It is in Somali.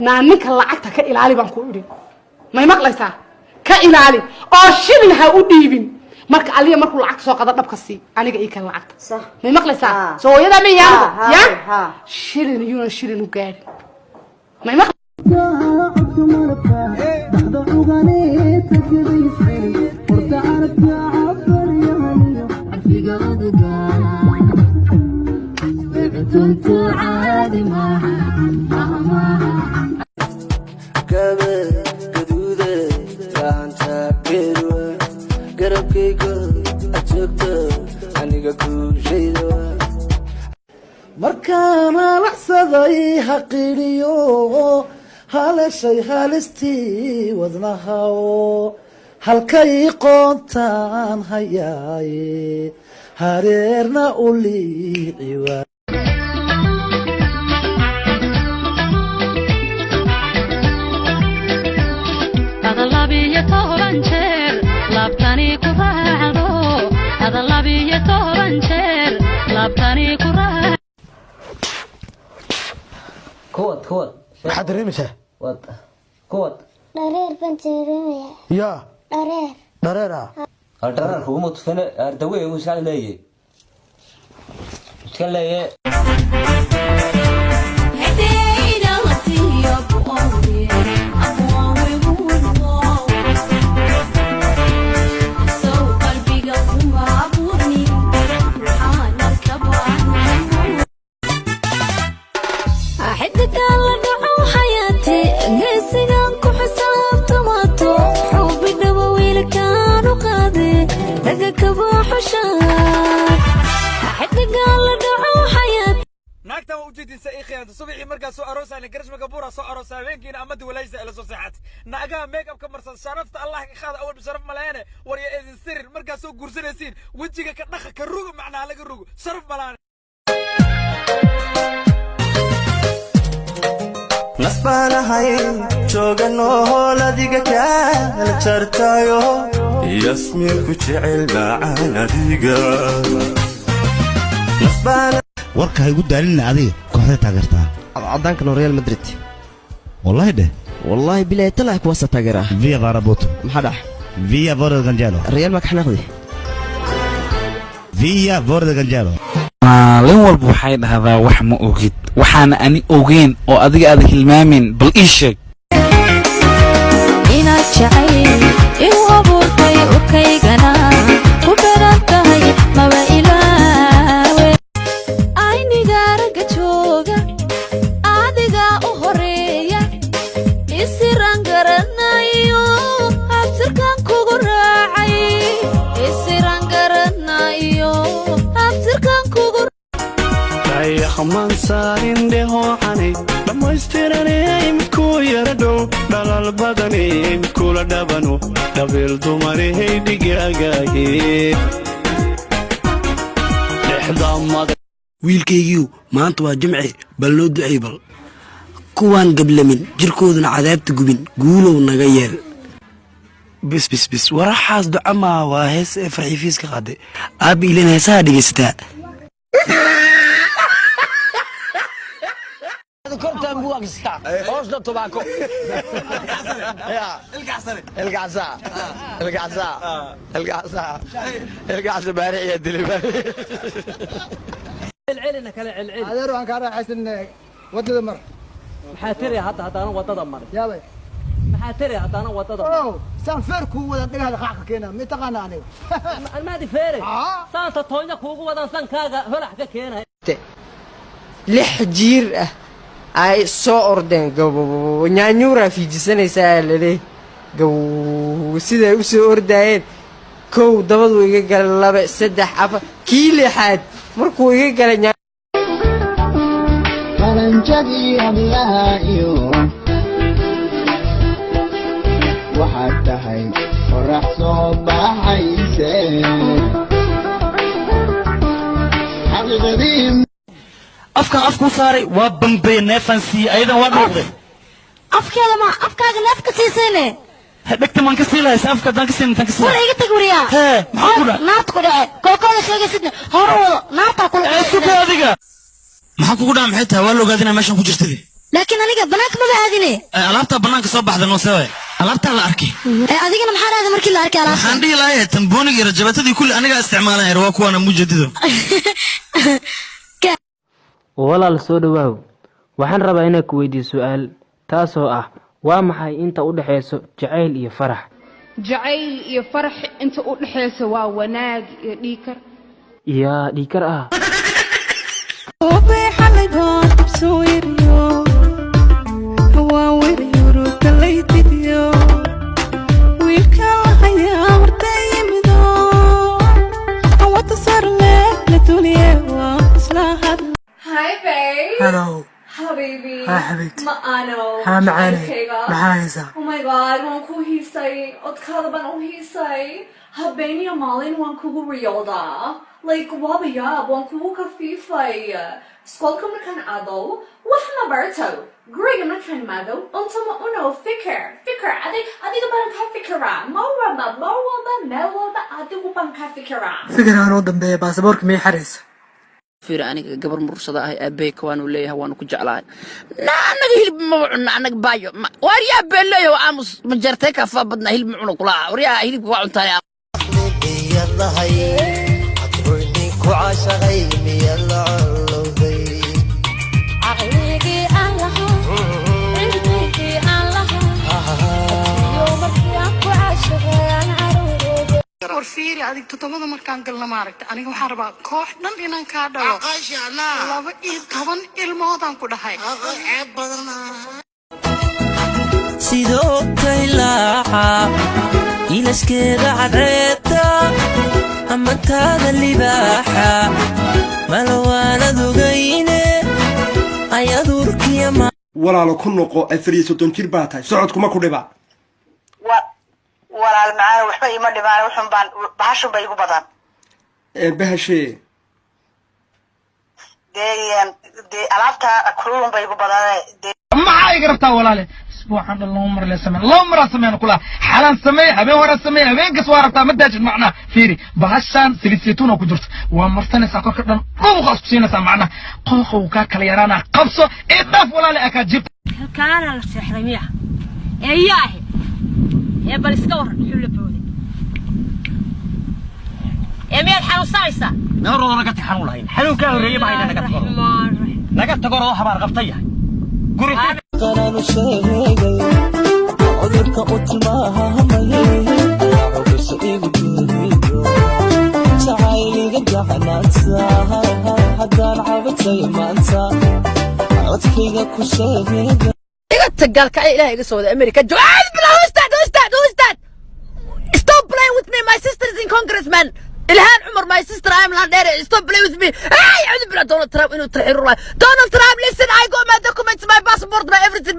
نانك لعقتها كإلالي بانكو ما مقليسا كإلالي أو شيلها وديبين marka aliya markuu lacag soo qada dhabka si aniga ii kan lacagta sax ma maqlaysaa soo yada ma yaado ya shilin yuna shilin u gaari ma markaana laxsaday haqiriyo halashay halistii wadnaha halkay qoontaan hayaaye hareerna u liiciwa كود maxaad dareemaysaa كود dhareer baan dareemaya yaa dhareera dhareer humo tufana ardawe uu saaleeyay iska leeyahay naagta u jeedin sa'iiqeeyada subaxii markaas soo aroosayna garashma gabuura soo aroosayeenkiina amad walaysa ila soo saxat naagaha make up ka marsan sharafta Allah ka qaada awal sharaf malaane war ya idin sirin markaas soo gursanaysiin wajiga ka dhaqa ka rugo macnaa laga rugo sharaf malaane nasbana hay joogano ladiga kala jartayo yasmin ku jecel macaan adiga nasbana warka igu daalina adiga kooxda taageertaa عدانك ريال مدريد والله ده والله بلا طلع كوسه تاجره فيا ضربوته محدح فيا فورد غنجالو ريال ما كان ناخذ فيا فورد غنجالو لين walba waxay dhahdaa wax ma ogid waxaana ani ogeyn oo adiga aad hilmaamin bal ii sheeg ina jacay in abuurtay urkaygana ku beerantahay laba ilaawe ayniga raga jooga adiga u horeeya isiraan garanayo habsirkan kugu raacay isiraan garanayo habsirkan kugu يا خمان صارين ده عني لما يسترني مكو يردو دلال بدني مكو لدبنو دبل دمري دقاقاهي لحظة wiilkaygiiu maanta waa jimci bal noo ducay bal kuwaan gablamin jirkooduna cadaabta gubin guulow naga yeel bis waraxaas duca maa waa hees ee farxiifiiska qaaday aabbi ilan heesaha dhegaysataa كرتان بوكستا هوش ده تباكو القعسة بارع يا دلي العلنا كلا العل هذا روح كان حسن ودد مر محاتري هذا انا ودد مر يا بي محاتري هذا انا ودد مر اوه سان فيركو ودا دغ هذا خاق كينا متقانا اني ما دي فيرك سانتا توينا كوغو ودا سان كاغا هلح كينا لح جير ay soo ordeen gabo nyaanyuura fiijisanaysaa leeyahay gabo sida ay u soo ordayeen kow dabadu iga galay laba saddex afar kii lixaad markuu iga galay qaranjadii abiyaha iyo waxaad tahay qorax soo baxayse xaqiiqadii afka afku saaray waa bambay neefansi aydan waa dhuuqday afkeeda ma afkaaga neefka siisayne dhagta man ka siilaysa afka dan ka siin tan ka siin wala iga tag wariya maxaa ku dhac naarta ku dhac kookooda sheegaysidna hor wado naarta ku dhac suuqa adiga maxaa kugu dhac maxay tahay waa la ogaadina meeshan ku jirtay laakiin aniga banaanka ma baadine alaabta banaanka soo baxda noo soo alaabta la arkay adigana maxaa raada markii la arkay alaabta waxaan dhihi lahayd tambooniga iyo rajabatadii kulli aniga isticmaalaan waa kuwana mujadido walaal soo dhawaaw waxaan rabaa inaan ku weydiiyo su'aal taasoo ah waa maxay inta u dhaxayso jacayl iyo farax jacayl iyo farax inta u dhaxayso waa wanaag iyo dhiikar yaa dhiikar ah Hi babe. Hello. Hello baby. Hi حبيبتي. Maano. Hi معاني. Kayga. معايزة. Oh my god, waan ku hiisay. Odkaada baan u hiisay. Habeenii maalin waan kugu riyoodaa. Like waba yaab waan kugu kafiifay. Skolka markaan aado, waxna barto. Guriga markaan imaado, untama uno fikir. Adiga baan ka fikiraa. Mar walba adigu baan ka fikiraa. فكرة أنا ودم باسبورك مي حريص. فير أنا قبل مرصدة هاي أبيك وانو ليها وانو كجعلها لا أنا هيل معنا أنا بايو واريا بيلي وعامس مجرتك فبدنا هيل معنا كلها وريا هيل بوعن تايا يلا هاي أتروني كعاشقي يلا علوذي عقليقي الله عقليقي الله يومك يا كعاشقي أنا عروضي warfiiri adig toddobada markaan galna maaragta aniga waxaan rabaa koox dhan inaan kaa dhalo 12 ilmoodaan ku dhahay ceeb badana sidoo taylaaxa ilaskeeda cadceeda amantaada libaaxa malawaanad ogayne ayadurkiya walaalo ku noqo 34 jir baa tahay socodkuma ku dhiba walaal macaan waxba ima dhibaan waxun baan bahashu bay igu badan bahashee dee alaabta kulun bay igu badan maxaa iga rabtaa walaale isbuucan dhan loo mar le sameen loo maraa sameen kula xalan samee habeen hore samee habeenkas waa rabtaa ma daajid macnaa fiiri bahashan silisiituna ku jirto waa marsanaysaa korka dhan dhuuqaas ku siinaysaa macnaa qooqa uu kaa kala yaraanaa qabso ee dhaaf walaale akaa jibta halkaana la seexday miya eeyaahe يا بلسكور حلو بودي يا ميل حلو صايصة نور أنا قلت حنول هين حلو كانوا ريبا هين أنا قلت لقيت تقول روح بار قبطية قولي قرانو شيغي عذرك قتلماها همي عبس إيغو جيريو تعايلي قد حنانسا هدان عبتي مانسا عدكيغا كشيغي تقال كأي إلهي قصود أمريكا جواد بلا استاذ stop playing with me my sister is in Congress man إلهان عمر my sister I'm not there stop playing with me أعوذ بالله Donald Trump إنه تحير الله Donald Trump listen I got my documents my passport my everything